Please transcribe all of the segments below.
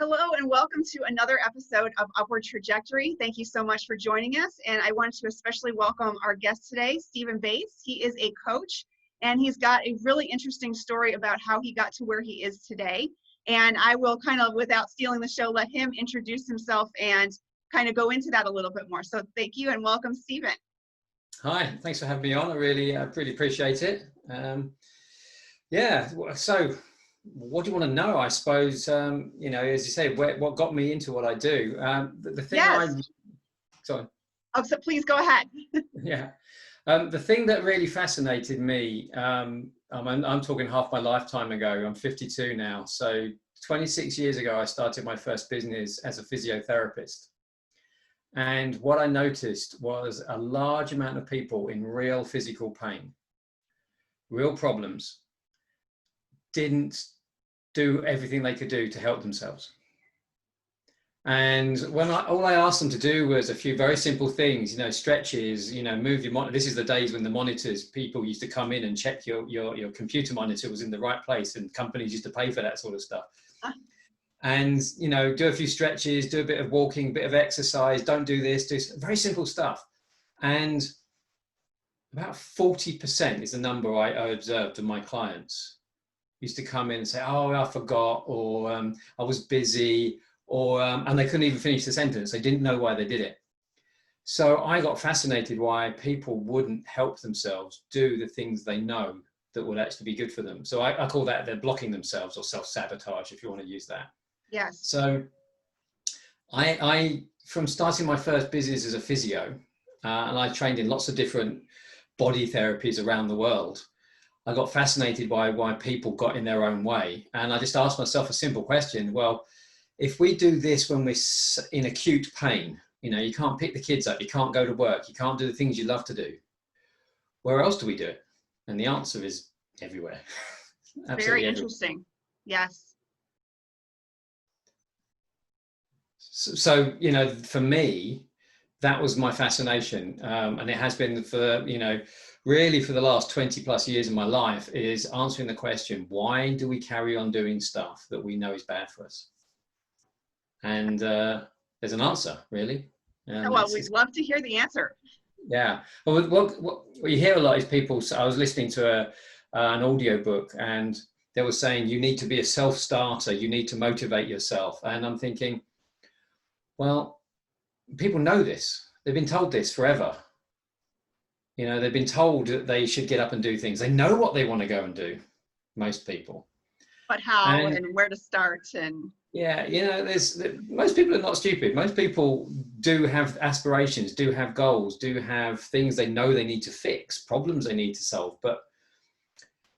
Hello and welcome to another episode of Upward Trajectory. Thank you so much for joining us. And I want to especially welcome our guest today, Stephen Bates. He is a coach and he's got a really interesting story about how he got to where he is today. And I will kind of, without stealing the show, let him introduce himself and kind of go into that a little bit more. So thank you and welcome, Stephen. Hi, thanks for having me on. I really appreciate it. So what do you want to know? I suppose, as you say, what got me into what I do. The thing Sorry. Oh, so please go ahead. Yeah. The thing that really fascinated me, I'm talking half my lifetime ago. I'm 52 now. So 26 years ago, I started my first business as a physiotherapist. And what I noticed was a large amount of people in real physical pain, real problems, didn't do everything they could do to help themselves. And when all I asked them to do was a few very simple things, stretches, move your monitor. This is the days when the monitors, people used to come in and check your computer monitor was in the right place, and companies used to pay for that sort of stuff. And, do a few stretches, do a bit of walking, a bit of exercise, don't do this, do very simple stuff. And about 40% is the number I observed of my clients used to come in and say, oh, I forgot, or I was busy, or and they couldn't even finish the sentence. They didn't know why they did it. So I got fascinated why people wouldn't help themselves do the things they know that would actually be good for them. So I call that they're blocking themselves, or self-sabotage, if you want to use that. Yes. So I from starting my first business as a physio, and I trained in lots of different body therapies around the world, I got fascinated by why people got in their own way. And I just asked myself a simple question. Well, if we do this when we're in acute pain, you can't pick the kids up, you can't go to work, you can't do the things you love to do, where else do we do it? And the answer is everywhere. Absolutely very everywhere. Interesting. Yes. So, for me, that was my fascination. And it has been for, really for the last 20 plus years of my life, is answering the question, why do we carry on doing stuff that we know is bad for us? And there's an answer, really. Well, we'd love to hear the answer. Yeah. Well, what you hear a lot is people, so I was listening to an audio book, and they were saying, you need to be a self-starter, you need to motivate yourself. And I'm thinking, well, people know this. They've been told this forever. They've been told that they should get up and do things. They know what they want to go and do, most people. But how and where to start and... Yeah, most people are not stupid. Most people do have aspirations, do have goals, do have things they know they need to fix, problems they need to solve. But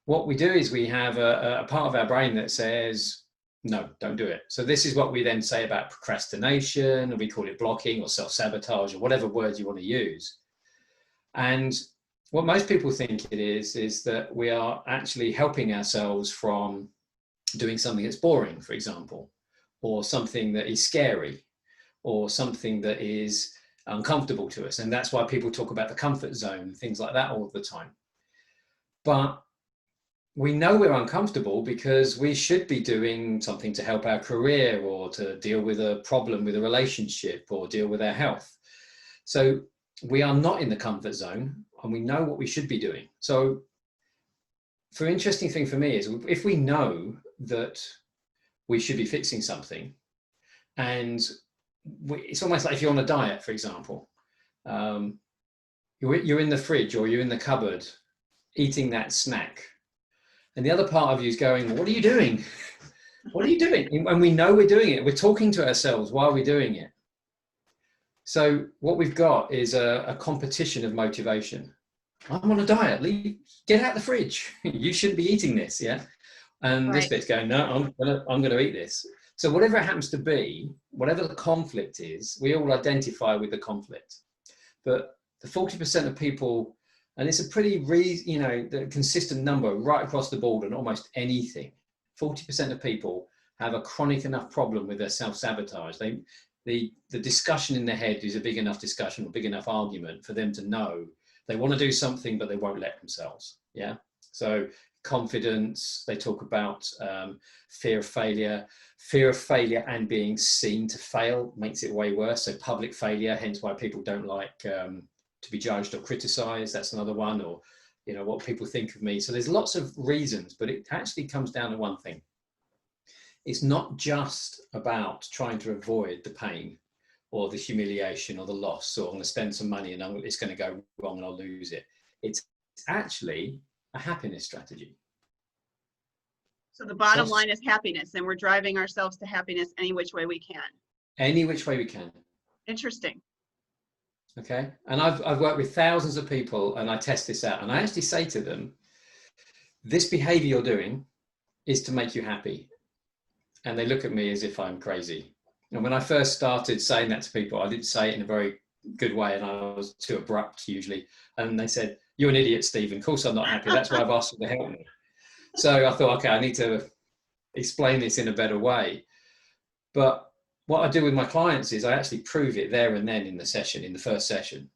what we do is we have a part of our brain that says, no, don't do it. So this is what we then say about procrastination, and we call it blocking or self-sabotage, or whatever word you want to use. And what most people think it is that we are actually helping ourselves from doing something that's boring, for example, or something that is scary, or something that is uncomfortable to us. And that's why people talk about the comfort zone, things like that all the time. But we know we're uncomfortable because we should be doing something to help our career, or to deal with a problem with a relationship, or deal with our health. So we are not in the comfort zone, and we know what we should be doing. So the interesting thing for me is, if we know that we should be fixing something, and it's almost like if you're on a diet, for example, you're in the fridge or you're in the cupboard eating that snack, and the other part of you is going, what are you doing? What are you doing? And we know we're doing it. We're talking to ourselves while we're doing it. So what we've got is a competition of motivation. I'm on a diet. Get out the fridge. You shouldn't be eating this, yeah? And this bit's going, no, I'm gonna eat this. So whatever it happens to be, whatever the conflict is, we all identify with the conflict. But the 40% of people, and it's a pretty, the consistent number right across the board on almost anything, 40% of people have a chronic enough problem with their self-sabotage. The discussion in their head is a big enough discussion, or big enough argument for them to know they want to do something, but they won't let themselves. Yeah. So confidence. They talk about fear of failure. Fear of failure and being seen to fail makes it way worse. So public failure, hence why people don't like to be judged or criticized. That's another one. Or, you know, what people think of me. So there's lots of reasons, but it actually comes down to one thing. It's not just about trying to avoid the pain or the humiliation or the loss, or I'm going to spend some money and it's going to go wrong and I'll lose it. It's actually a happiness strategy. So the bottom line is happiness, and we're driving ourselves to happiness any which way we can. Any which way we can. Interesting. Okay. And I've worked with thousands of people, and I test this out, and I actually say to them, this behavior you're doing is to make you happy. And they look at me as if I'm crazy. And when I first started saying that to people, I didn't say it in a very good way, and I was too abrupt usually. And they said, "You're an idiot, Stephen. Of course I'm not happy. That's why I've asked you to help me." So I thought, okay, I need to explain this in a better way. But what I do with my clients is I actually prove it there and then in the session, in the first session.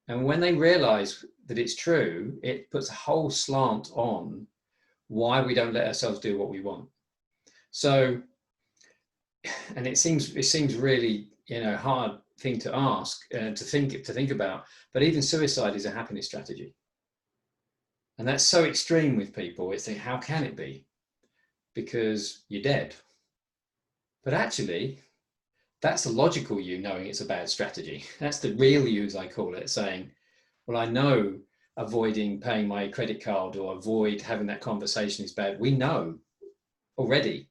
And when they realize that it's true, it puts a whole slant on why we don't let ourselves do what we want. So, and it seems really, you know, hard thing to ask and to think about, but even suicide is a happiness strategy. And that's so extreme with people. It's like, how can it be? Because you're dead. But actually, that's the logical you knowing it's a bad strategy. That's the real you, as I call it, saying, well, I know avoiding paying my credit card or avoid having that conversation is bad. We know already.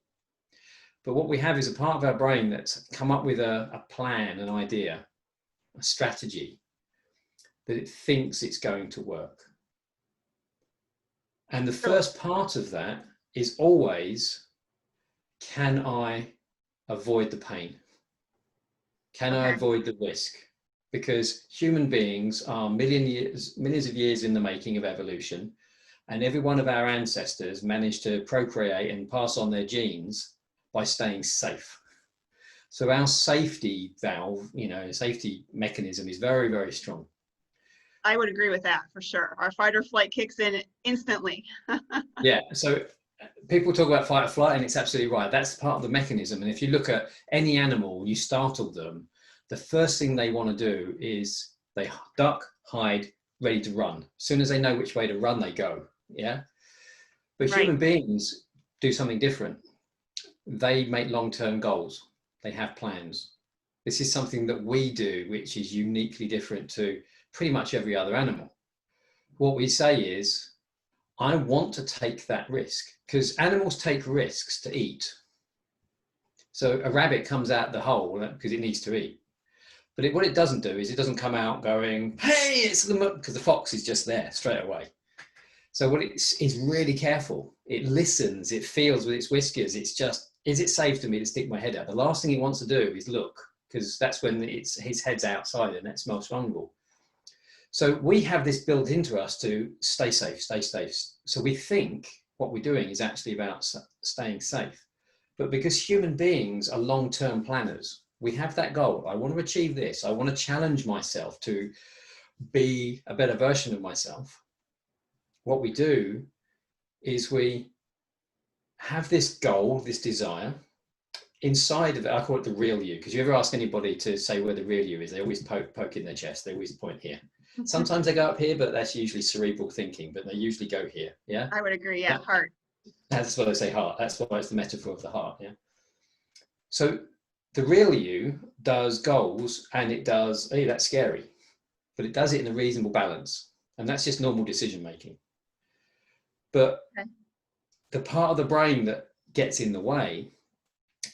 But what we have is a part of our brain that's come up with a plan, an idea, a strategy that it thinks it's going to work. And the first part of that is always, can I avoid the pain? Can I avoid the risk? Because human beings are millions of years in the making of evolution, and every one of our ancestors managed to procreate and pass on their genes by staying safe. So our safety valve, you know, safety mechanism is very, very strong. I would agree with that for sure. Our fight or flight kicks in instantly. Yeah. So people talk about fight or flight, and it's absolutely right. That's part of the mechanism. And if you look at any animal, you startle them, the first thing they want to do is they duck, hide, ready to run. As soon as they know which way to run, they go. Yeah. But human beings do something different. They make long-term goals. They have plans. This is something that we do, which is uniquely different to pretty much every other animal. What we say is, I want to take that risk, because animals take risks to eat. So a rabbit comes out the hole because it needs to eat. But what it doesn't do is it doesn't come out going, hey, it's the, because the fox is just there straight away. So what it's really careful. It listens, it feels with its whiskers. It's just, is it safe to me to stick my head out? The last thing it wants to do is look, because that's when his head's outside and that's most vulnerable. So we have this built into us to stay safe, stay safe. So we think what we're doing is actually about staying safe. But because human beings are long-term planners, we have that goal. I want to achieve this. I want to challenge myself to be a better version of myself. What we do is we have this goal, this desire. Inside of it, I call it the real you, because you ever ask anybody to say where the real you is, they always poke in their chest, they always point here. Sometimes they go up here, but that's usually cerebral thinking, but they usually go here. Yeah, I would agree. Yeah, heart. That's why I say heart. That's why it's the metaphor of the heart. Yeah. So the real you does goals, and it does, hey, that's scary, but it does it in a reasonable balance, and that's just normal decision making. But the part of the brain that gets in the way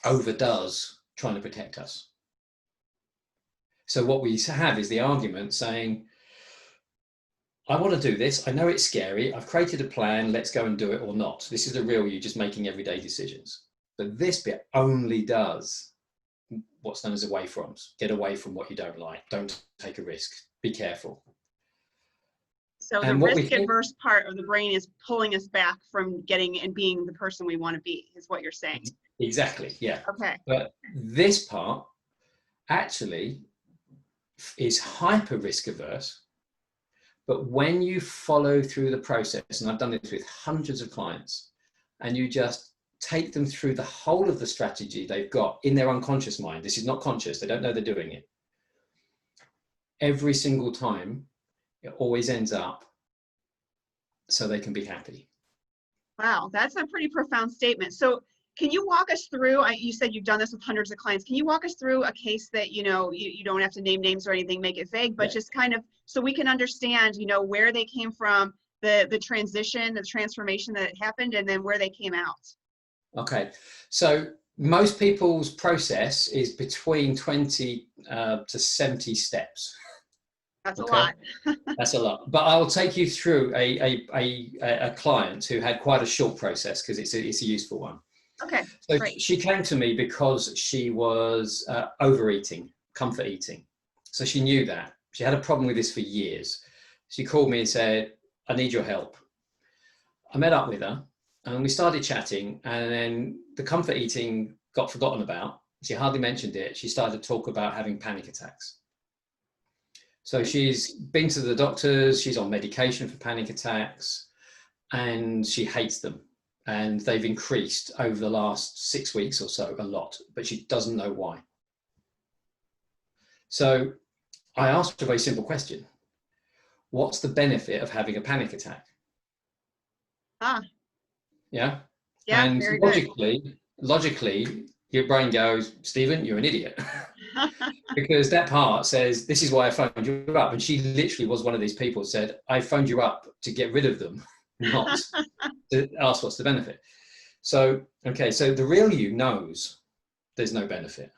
overdoes trying to protect us. So what we have is the argument saying, I want to do this. I know it's scary. I've created a plan. Let's go and do it or not. This is the real you, just making everyday decisions. But this bit only does what's known as away from. Get away from what you don't like. Don't take a risk. Be careful. So the risk adverse part of the brain is pulling us back from getting and being the person we want to be, is what you're saying. Exactly. Yeah. Okay. But this part actually is hyper risk averse, But when you follow through the process, and I've done this with hundreds of clients, and you just take them through the whole of the strategy they've got in their unconscious mind, this is not conscious, they don't know they're doing it. Every single time, it always ends up so they can be happy. Wow, that's a pretty profound statement. So can you walk us through, you said you've done this with hundreds of clients. Can you walk us through a case that, you know, you don't have to name names or anything, make it vague, but just kind of so we can understand, you know, where they came from, the transition, the transformation that happened, and then where they came out. Okay, so most people's process is between 20 to 70 steps. That's Okay? a lot. That's a lot. But I'll take you through a client who had quite a short process because it's a useful one. Okay, So great. she came to me because she was overeating, comfort eating. So she knew that. She had a problem with this for years. She called me and said, I need your help. I met up with her and we started chatting, and then the comfort eating got forgotten about. She hardly mentioned it. She started to talk about having panic attacks. So she's been to the doctors, she's on medication for panic attacks, and she hates them. And they've increased over the last 6 weeks or so a lot, but she doesn't know why. So I asked her a very simple question. What's the benefit of having a panic attack? Ah, Yeah. yeah, And very good. logically, your brain goes, Stephen, you're an idiot. Because that part says, this is why I phoned you up. And she literally was one of these people who said, I phoned you up to get rid of them, not to ask what's the benefit. So, okay, so the real you knows there's no benefit.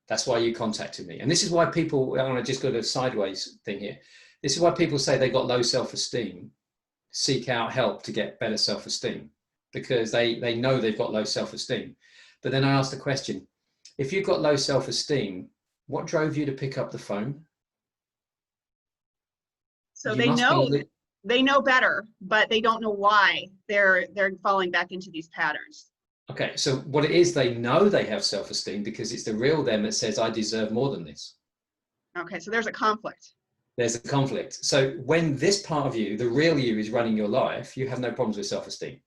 That's why you contacted me. And this is why people, I just got a sideways thing here. This is why people say they got low self-esteem, seek out help to get better self-esteem, because they know they've got low self-esteem. But then I asked the question, if you've got low self-esteem, what drove you to pick up the phone? So You must be. they know better, but they don't know why they're falling back into these patterns. Okay, so what it is, they know they have self-esteem because it's the real them that says, I deserve more than this. Okay, so there's a conflict. There's a conflict. So when this part of you, the real you, is running your life, you have no problems with self-esteem.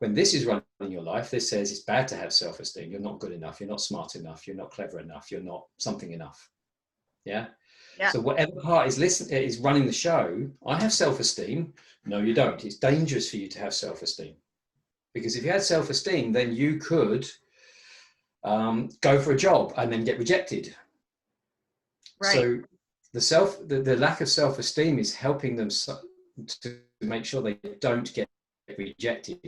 When this is running your life, this says it's bad to have self-esteem. You're not good enough. You're not smart enough. You're not clever enough. You're not something enough. Yeah. Yeah. So whatever part is running the show, I have self-esteem. No, you don't. It's dangerous for you to have self-esteem. Because if you had self-esteem, then you could go for a job and then get rejected. Right. So the lack of self-esteem is helping them to make sure they don't get rejected.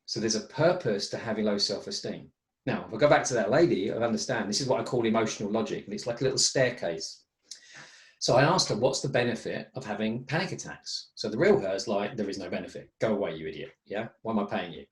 So there's a purpose to having low self-esteem. Now, if I go back to that lady, I understand this is what I call emotional logic, and it's like a little staircase. So I asked her, what's the benefit of having panic attacks? So the real her is like, there is no benefit. Go away, you idiot. Yeah. Why am I paying you?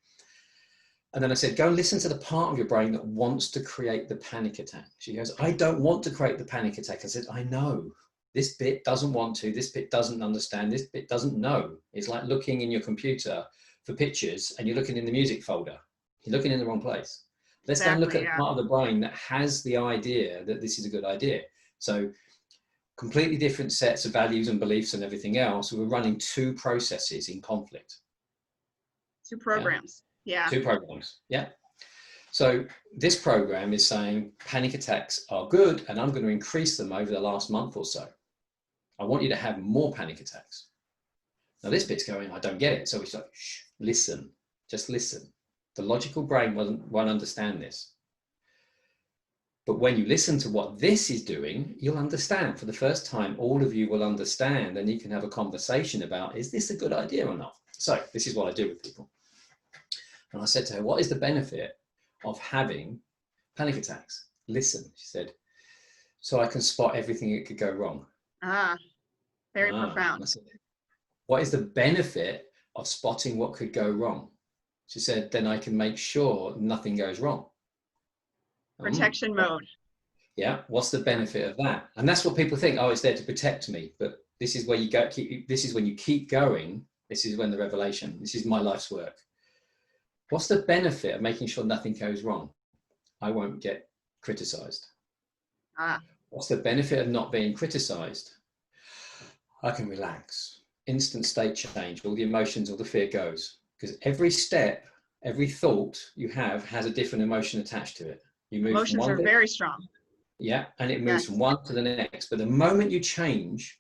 And then I said, go and listen to the part of your brain that wants to create the panic attack. She goes, I don't want to create the panic attack. I said, I know. This bit doesn't want to. This bit doesn't understand. This bit doesn't know. It's like looking in your computer for pictures and you're looking in the music folder. You're looking in the wrong place. Let's go and look at the part of the brain that has the idea that this is a good idea. So completely different sets of values and beliefs and everything else. We're running two processes in conflict. Two programs. Yeah. Two programs. Yeah. So this program is saying panic attacks are good and I'm going to increase them over the last month or so. I want you to have more panic attacks. Now this bit's going, I don't get it. So it's like, shh, listen, just listen. The logical brain won't understand this. But when you listen to what this is doing, you'll understand. For the first time, all of you will understand and you can have a conversation about, is this a good idea or not? So this is what I do with people. And I said to her, what is the benefit of having panic attacks? Listen, she said, so I can spot everything that could go wrong. Very profound. I said, what is the benefit of spotting what could go wrong? She said, then I can make sure nothing goes wrong. Protection mode. Yeah. What's the benefit of that? And that's what people think. Oh, it's there to protect me. But this is where you go. This is when you keep going. This is when the revelation. This is my life's work. What's the benefit of making sure nothing goes wrong? I won't get criticized. What's the benefit of not being criticized? I can relax. Instant state change, all the emotions, all the fear goes. Because every step, every thought you have has a different emotion attached to it. You move from Emotions one are bit, very strong. yeah, and it moves from Yes. one to the next. But the moment you change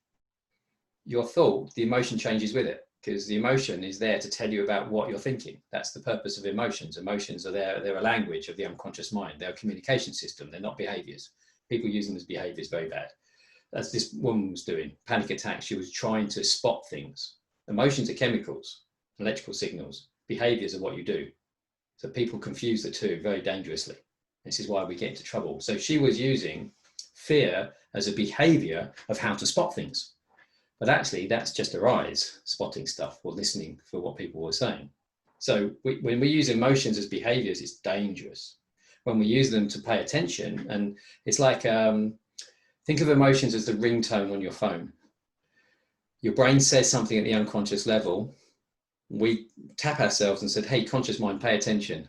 your thought, the emotion changes with it, because the emotion is there to tell you about what you're thinking. That's the purpose of emotions. Emotions are there, they're a language of the unconscious mind. They're a communication system. They're not behaviors. People use them as behaviors, very bad. As this woman was doing, panic attacks, she was trying to spot things. Emotions are chemicals, electrical signals. Behaviors are what you do. So people confuse the two very dangerously. This is why we get into trouble. So she was using fear as a behavior of how to spot things. But actually, that's just her eyes spotting stuff or listening for what people were saying. So when we use emotions as behaviors, it's dangerous. When we use them to pay attention, and it's like, think of emotions as the ringtone on your phone. Your brain says something at the unconscious level. We tap ourselves and said, hey, conscious mind, pay attention.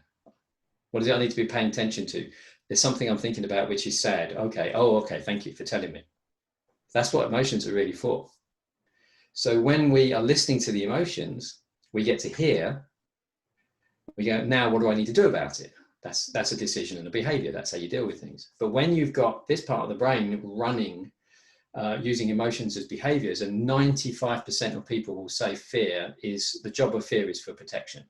What is it I need to be paying attention to? There's something I'm thinking about which is sad. Okay. Oh, okay. Thank you for telling me. That's what emotions are really for. So when we are listening to the emotions, we get to hear, we go, now what do I need to do about it? That's a decision and a behavior. That's how you deal with things. But when you've got this part of the brain running, using emotions as behaviors, and 95% of people will say the job of fear is for protection.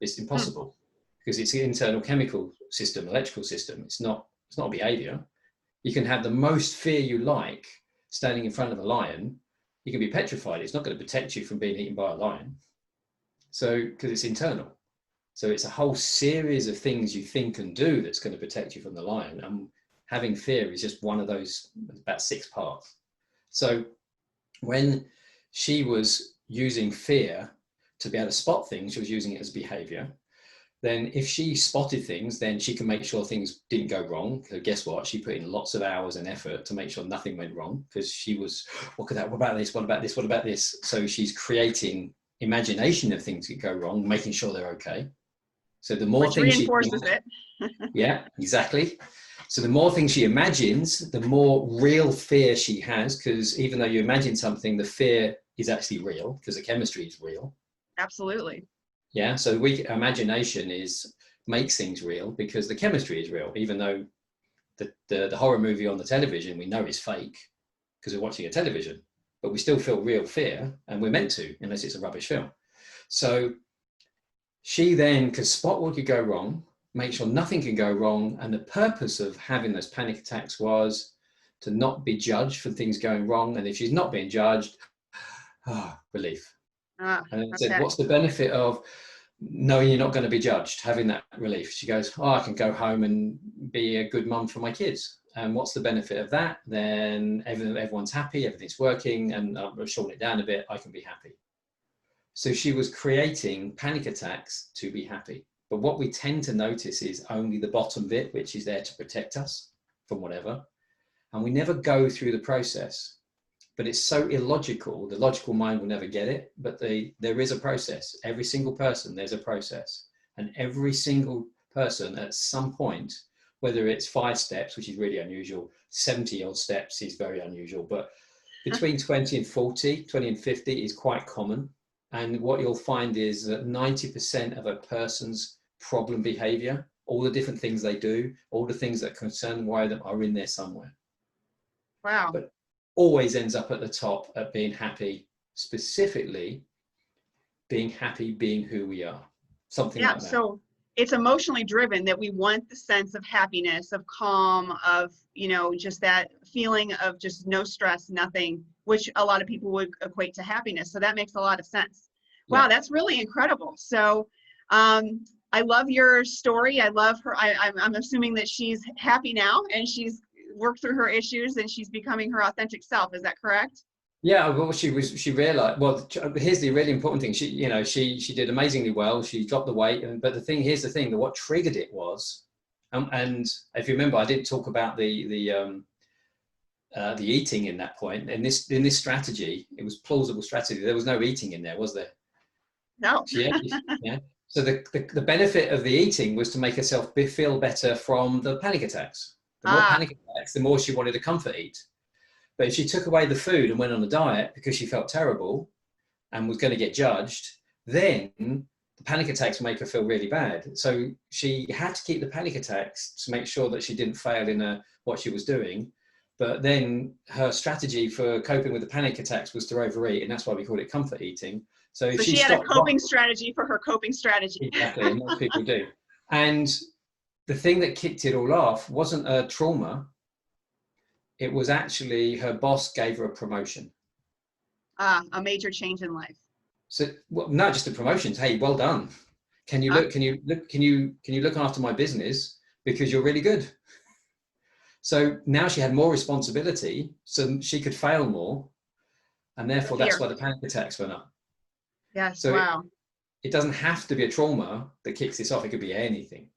It's impossible because it's an internal chemical system, electrical system. It's not a behavior. You can have the most fear you like standing in front of a lion. You can be petrified. It's not going to protect you from being eaten by a lion. So, because it's internal. So it's a whole series of things you think and do that's going to protect you from the lion. And having fear is just one of those, about 6 parts. So when she was using fear to be able to spot things, she was using it as behavior. Then if she spotted things, then she can make sure things didn't go wrong. So guess what? She put in lots of hours and effort to make sure nothing went wrong, because she was, what about this? What about this? What about this? So she's creating imagination of things that go wrong, making sure they're okay. So the more Which things she, reinforces it. yeah, exactly. So the more things she imagines, the more real fear she has, because even though you imagine something, the fear is actually real because the chemistry is real. Absolutely. Yeah. So imagination makes things real because the chemistry is real, even though the horror movie on the television we know is fake because we're watching a television, but we still feel real fear, and we're meant to, unless it's a rubbish film. So she then could spot what could go wrong, make sure nothing can go wrong. And the purpose of having those panic attacks was to not be judged for things going wrong. And if she's not being judged, relief. And I said, Okay. what's the benefit of knowing you're not going to be judged, having that relief? She goes, I can go home and be a good mum for my kids. And what's the benefit of that? Then everyone's happy, everything's working, and I'm shorten it down a bit, I can be happy. So she was creating panic attacks to be happy. But what we tend to notice is only the bottom bit, which is there to protect us from whatever. And we never go through the process. But it's so illogical, the logical mind will never get it. But there is a process. Every single person, there's a process. And every single person at some point, whether it's 5 steps, which is really unusual, 70 odd steps is very unusual, but between 20 and 40, 20 and 50 is quite common. And what you'll find is that 90% of a person's problem behavior, all the different things they do, all the things that concern and worry them are in there somewhere. Wow. But always ends up at the top at being happy, specifically being happy, being who we are. Something like that. So it's emotionally driven, that we want the sense of happiness, of calm, of, just that feeling of just no stress, nothing, which a lot of people would equate to happiness. So that makes a lot of sense. Wow, Yeah. that's really incredible. So I love your story. I love her. I'm assuming that she's happy now and she's worked through her issues and she's becoming her authentic self. Is that correct? Yeah, well, she realized, well, here's the really important thing. She did amazingly well. She dropped the weight. But here's the thing, that what triggered it was, and if you remember, I didn't talk about the eating in that point. In this strategy, it was plausible strategy. There was no eating in there, was there? No. Yeah. So the benefit of the eating was to make herself feel better from the panic attacks. The more panic attacks, the more she wanted to comfort eat. But if she took away the food and went on a diet because she felt terrible and was going to get judged, then the panic attacks make her feel really bad. So she had to keep the panic attacks to make sure that she didn't fail in what she was doing. But then her strategy for coping with the panic attacks was to overeat, and that's why we call it comfort eating. So if she had a stopped, coping strategy for her coping strategy. exactly, and most people do. And the thing that kicked it all off wasn't a trauma. It was actually her boss gave her a promotion. A major change in life. So, well, not just a promotion. Hey, well done. Can you look after my business because you're really good? So now she had more responsibility, so she could fail more, and therefore that's why the panic attacks went up. Yes. So wow. It doesn't have to be a trauma that kicks this off. It could be anything.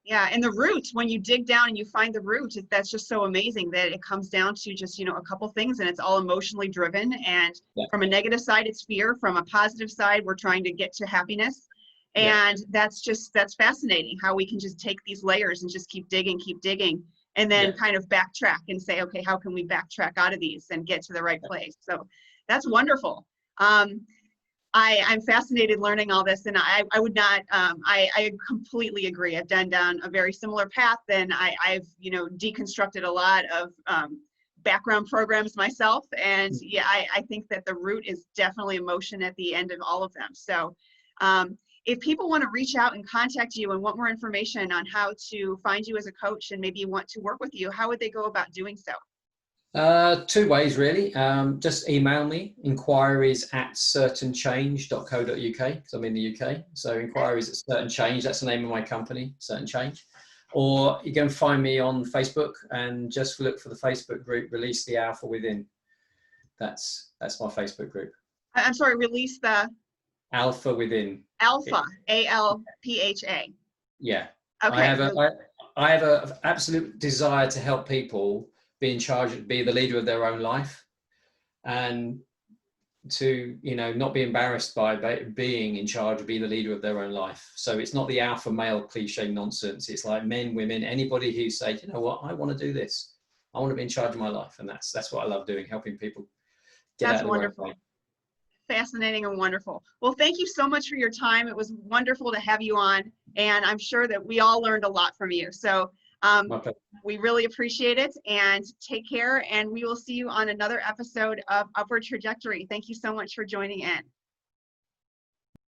Yeah, and the root, when you dig down and you find the root, that's just so amazing that it comes down to just, a couple things, and it's all emotionally driven. And from a negative side, it's fear. From a positive side, we're trying to get to happiness. And that's fascinating how we can just take these layers and just keep digging, and then kind of backtrack and say, okay, how can we backtrack out of these and get to the right place? So that's wonderful. I'm fascinated learning all this, and I would not, I completely agree. I've done down a very similar path, and I've, deconstructed a lot of background programs myself. And I think that the root is definitely emotion at the end of all of them. So if people want to reach out and contact you and want more information on how to find you as a coach and maybe want to work with you, how would they go about doing so? Two ways, really. Just email me, inquiries@certainchange.co.uk, because I'm in the UK. So inquiries at Certain Change, that's the name of my company, Certain Change. Or you can find me on Facebook and just look for the Facebook group, Release the Alpha Within. That's my Facebook group. I'm sorry, Release the Alpha Within. Alpha, ALPHA. Yeah. Okay. I have an absolute desire to help people be in charge, be the leader of their own life, and to, not be embarrassed by being in charge, be the leader of their own life. So it's not the alpha male cliche nonsense. It's like men, women, anybody who say, you know what, I want to do this. I want to be in charge of my life. And that's what I love doing, helping people get out of the wonderful. way. Fascinating and wonderful. Well, thank you so much for your time. It was wonderful to have you on, and I'm sure that we all learned a lot from you. So we really appreciate it, and take care, and we will see you on another episode of Upward Trajectory. Thank you so much for joining in.